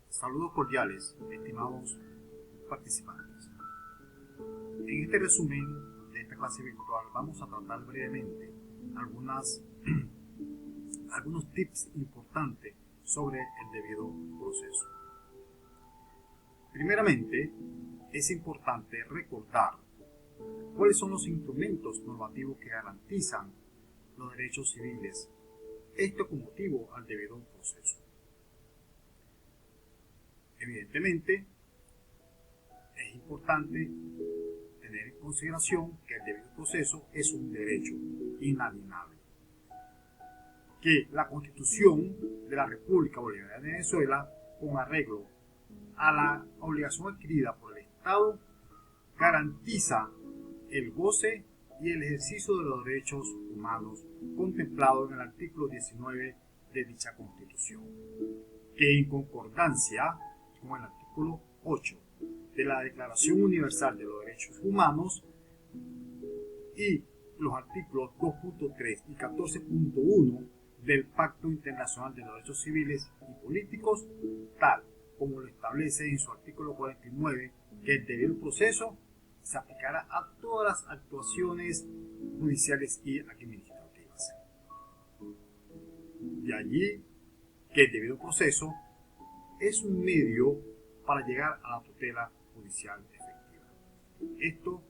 Saludos cordiales, estimados participantes. En este resumen de esta clase virtual vamos a tratar brevemente algunos tips importantes sobre el debido proceso. Primeramente, es importante recordar cuáles son los instrumentos normativos que garantizan los derechos civiles, esto con motivo al debido proceso. Evidentemente, es importante tener en consideración que el debido proceso es un derecho inalienable, que la Constitución de la República Bolivariana de Venezuela, con arreglo a la obligación adquirida por el Estado, garantiza el goce y el ejercicio de los derechos humanos contemplados en el artículo 19 de dicha Constitución, que en concordancia con el artículo 8 de la Declaración Universal de los Derechos Humanos y los artículos 2.3 y 14.1 del Pacto Internacional de los Derechos Civiles y Políticos, tal como lo establece en su artículo 49, que el debido proceso se aplicará a todas las actuaciones judiciales y administrativas. De allí que el debido proceso es un medio para llegar a la tutela judicial efectiva. Esto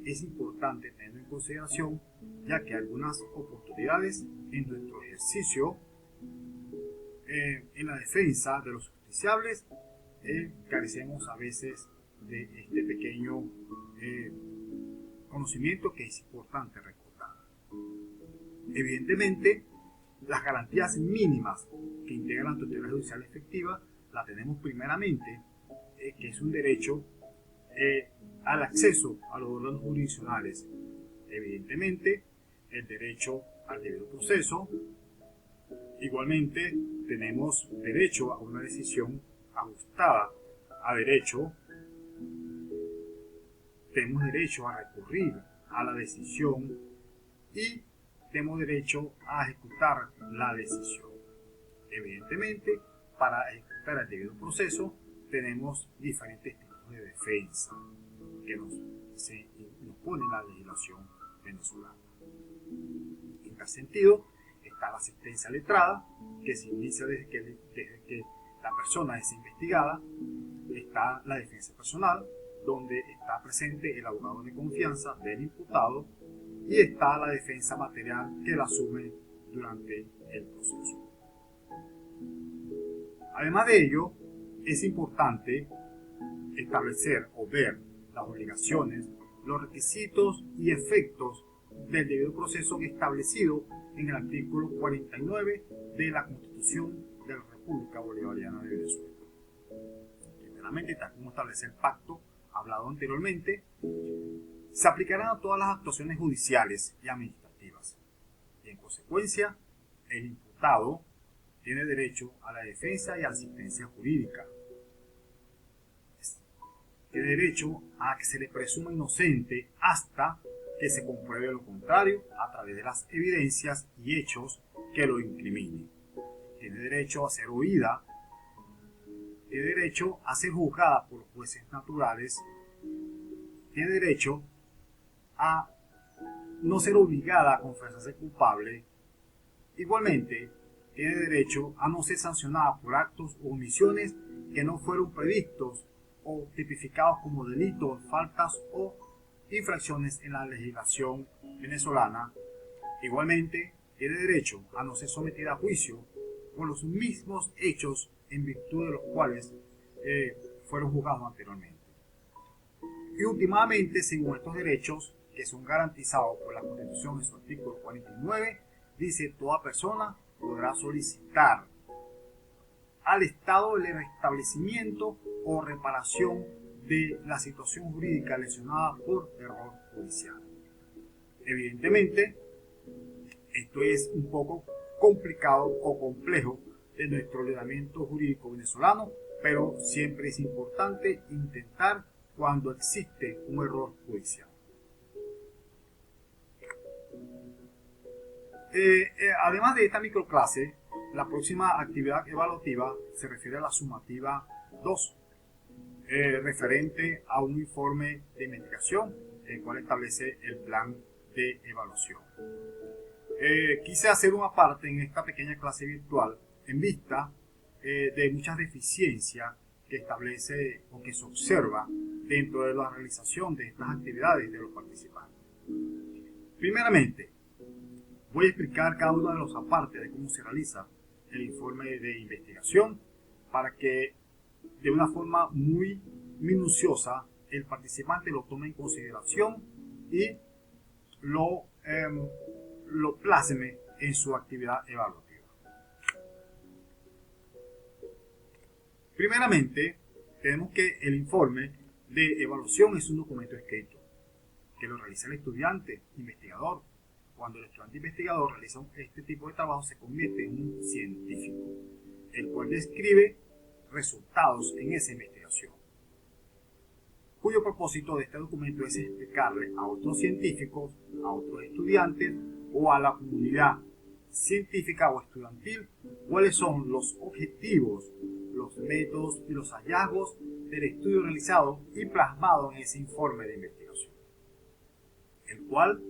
es importante tenerlo en consideración, ya que algunas oportunidades en nuestro ejercicio en la defensa de los justiciables carecemos a veces de este pequeño conocimiento que es importante recordar. Evidentemente, las garantías mínimas que integran la tutela judicial efectiva la tenemos primeramente, que es un derecho al acceso a los órganos jurisdiccionales. Evidentemente, el derecho al debido proceso. Igualmente, tenemos derecho a una decisión ajustada a derecho. Tenemos derecho a recurrir a la decisión y tenemos derecho a ejecutar la decisión. Evidentemente, para ejecutar el debido proceso tenemos diferentes tipos de defensa que nos pone la legislación venezolana. En tal sentido, está la asistencia letrada, que se inicia desde que la persona es investigada. Está la defensa personal, donde está presente el abogado de confianza del imputado, y está la defensa material, que la asume durante el proceso. Además de ello, es importante establecer o ver las obligaciones, los requisitos y efectos del debido proceso establecido en el artículo 49 de la Constitución de la República Bolivariana de Venezuela. Primeramente, tal como establece el pacto hablado anteriormente, se aplicarán a todas las actuaciones judiciales y administrativas, y en consecuencia, el imputado tiene derecho a la defensa y a la asistencia jurídica. Tiene derecho a que se le presuma inocente hasta que se compruebe lo contrario a través de las evidencias y hechos que lo incriminen. Tiene derecho a ser oída. Tiene derecho a ser juzgada por jueces naturales. Tiene derecho a no ser obligada a confesarse culpable. Igualmente, tiene derecho a no ser sancionada por actos o omisiones que no fueron previstos o tipificados como delitos, faltas o infracciones en la legislación venezolana. Igualmente, tiene derecho a no ser sometida a juicio por los mismos hechos en virtud de los cuales fueron juzgados anteriormente. Y últimamente, según estos derechos que son garantizados por la Constitución en su artículo 49, dice: toda persona podrá solicitar al Estado el restablecimiento o reparación de la situación jurídica lesionada por error judicial. Evidentemente, esto es un poco complicado o complejo de nuestro ordenamiento jurídico venezolano, pero siempre es importante intentar cuando existe un error judicial. Además de esta microclase, la próxima actividad evaluativa se refiere a la sumativa 2, referente a un informe de investigación, el cual establece el plan de evaluación. Quise hacer una parte en esta pequeña clase virtual en vista de muchas deficiencias que establece o que se observa dentro de la realización de estas actividades de los participantes. Primeramente, voy a explicar cada uno de los apartes de cómo se realiza el informe de investigación para que de una forma muy minuciosa el participante lo tome en consideración y lo plasme en su actividad evaluativa. Primeramente, tenemos que el informe de evaluación es un documento escrito que lo realiza el estudiante investigador. Cuando el estudiante investigador realiza este tipo de trabajo, se convierte en un científico, el cual describe resultados en esa investigación, cuyo propósito de este documento es explicarle a otros científicos, a otros estudiantes o a la comunidad científica o estudiantil cuáles son los objetivos, los métodos y los hallazgos del estudio realizado y plasmado en ese informe de investigación, el cual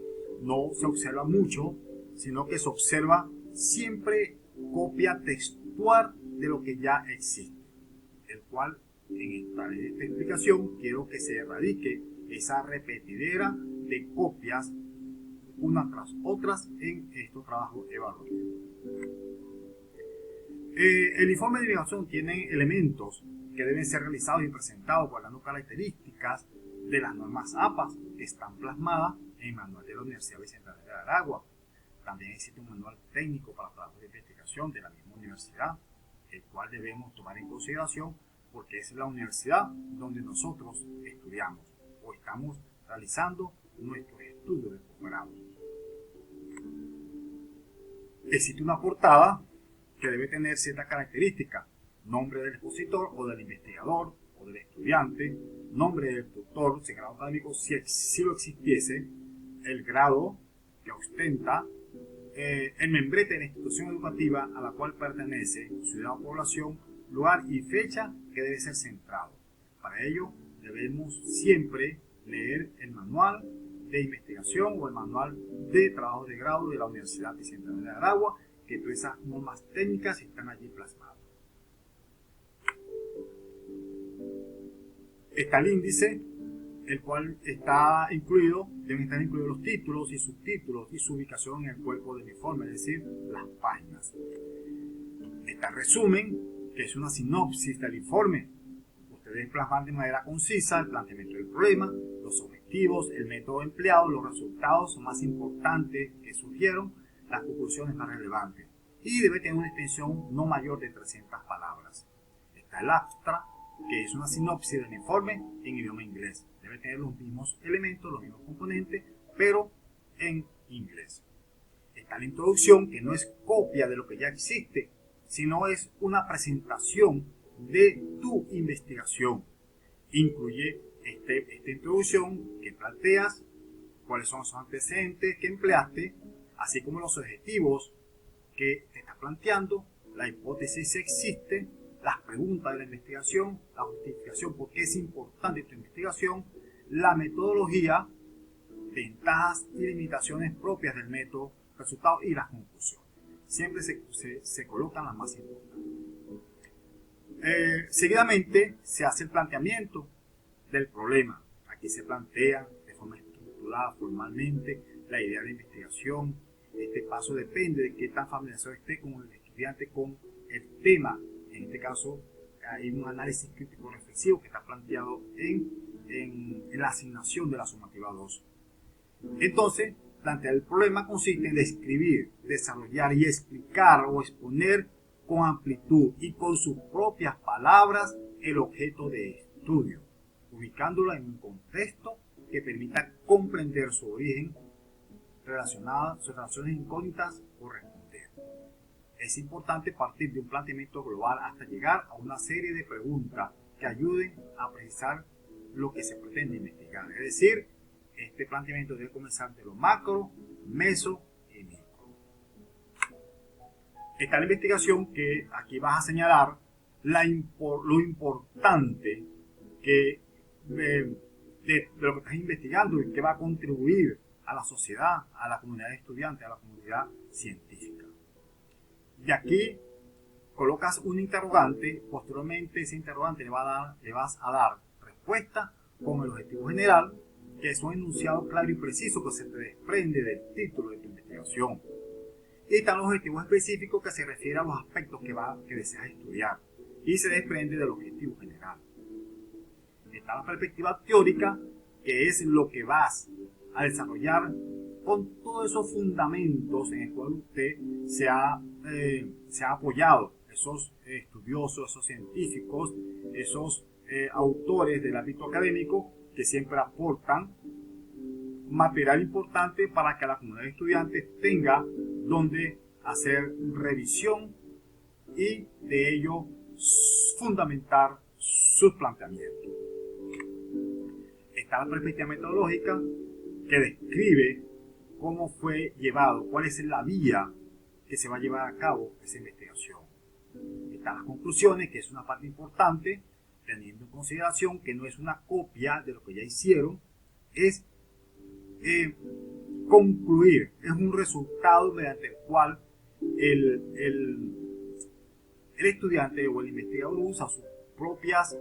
no se observa mucho, sino que se observa siempre copia textual de lo que ya existe, el cual en esta explicación quiero que se erradique esa repetidera de copias unas tras otras en estos trabajos evaluativos. El informe de investigación tiene elementos que deben ser realizados y presentados guardando características de las normas APAS que están plasmadas en el manual de la Universidad Bicentenario de Aragua. También existe un manual técnico para trabajos de investigación de la misma universidad, el cual debemos tomar en consideración porque es la universidad donde nosotros estudiamos o estamos realizando nuestros estudios de posgrado. Existe una portada que debe tener ciertas características: nombre del expositor o del investigador o del estudiante, nombre del tutor, si grado académico, si lo existiese, el grado que ostenta, el membrete de la institución educativa a la cual pertenece, ciudad o población, lugar y fecha que debe ser centrado. Para ello debemos siempre leer el manual de investigación o el manual de trabajo de grado de la Universidad Bicentenario de Aragua, que todas esas normas técnicas están allí plasmadas. Está el índice, el cual está incluido, deben estar incluidos los títulos y subtítulos y su ubicación en el cuerpo del informe, es decir, las páginas. Está el resumen, que es una sinopsis del informe. Ustedes plasman de manera concisa el planteamiento del problema, los objetivos, el método empleado, los resultados más importantes que surgieron, las conclusiones más relevantes. Y debe tener una extensión no mayor de 300 palabras. Está el abstract, que es una sinopsis del informe en idioma inglés. Debe tener los mismos elementos, los mismos componentes, pero en inglés. Está la introducción, que no es copia de lo que ya existe, sino es una presentación de tu investigación. Incluye esta introducción que planteas, cuáles son los antecedentes que empleaste, así como los objetivos que te estás planteando, la hipótesis si existe, las preguntas de la investigación, la justificación por qué es importante tu investigación, la metodología, ventajas y limitaciones propias del método, resultados y las conclusiones. Siempre se colocan las más importantes. Seguidamente se hace el planteamiento del problema. Aquí se plantea de forma estructurada, formalmente, la idea de investigación. Este paso depende de qué tan familiarizado esté con el estudiante con el tema. En este caso hay un análisis crítico reflexivo que está planteado en la asignación de la sumativa 2. Entonces, plantear el problema consiste en describir, desarrollar y explicar o exponer con amplitud y con sus propias palabras el objeto de estudio, ubicándolo en un contexto que permita comprender su origen, sus relaciones incógnitas o responder. Es importante partir de un planteamiento global hasta llegar a una serie de preguntas que ayuden a precisar lo que se pretende investigar. Es decir, este planteamiento debe comenzar de lo macro, meso y micro. está la investigación, que aquí vas a señalar lo importante que de lo que estás investigando y que va a contribuir a la sociedad, a la comunidad de estudiantes, a la comunidad científica. Y aquí colocas un interrogante, posteriormente ese interrogante le vas a dar respuesta con el objetivo general, que es un enunciado claro y preciso que se te desprende del título de tu investigación. Y están los objetivos específicos, que se refieren a los aspectos que deseas estudiar y se desprende del objetivo general. Está la perspectiva teórica, que es lo que vas a desarrollar con todos esos fundamentos en los cuales usted se ha apoyado, esos estudiosos, esos científicos, esos autores del ámbito académico que siempre aportan material importante para que la comunidad de estudiantes tenga donde hacer revisión y de ello fundamentar sus planteamientos. Está la perspectiva metodológica, que describe cómo fue llevado, cuál es la vía que se va a llevar a cabo esa investigación. Están las conclusiones, que es una parte importante, teniendo en consideración que no es una copia de lo que ya hicieron, es concluir, es un resultado mediante el cual el estudiante o el investigador usa sus propios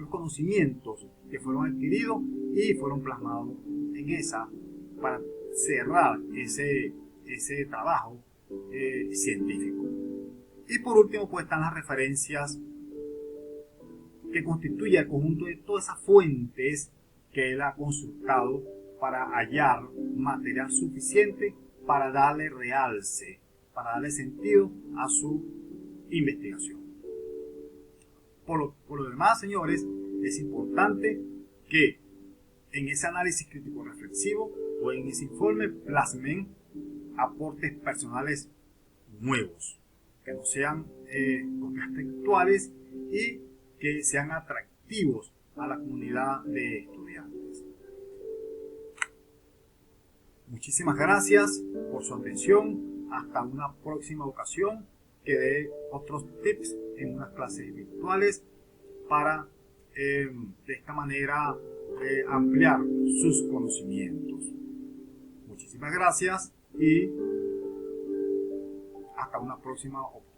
conocimientos que fueron adquiridos y fueron plasmados en esa, para cerrar ese trabajo científico. Y por último, pues están las referencias, que constituyen el conjunto de todas esas fuentes que él ha consultado para hallar material suficiente para darle realce, para darle sentido a su investigación. Por lo demás, señores, es importante que en ese análisis crítico reflexivo o en ese informe plasmen aportes personales nuevos, que no sean copias textuales y que sean atractivos a la comunidad de estudiantes. Muchísimas gracias por su atención. Hasta una próxima ocasión, que dé otros tips en unas clases virtuales para de esta manera ampliar sus conocimientos. Muchísimas gracias y hasta una próxima oportunidad.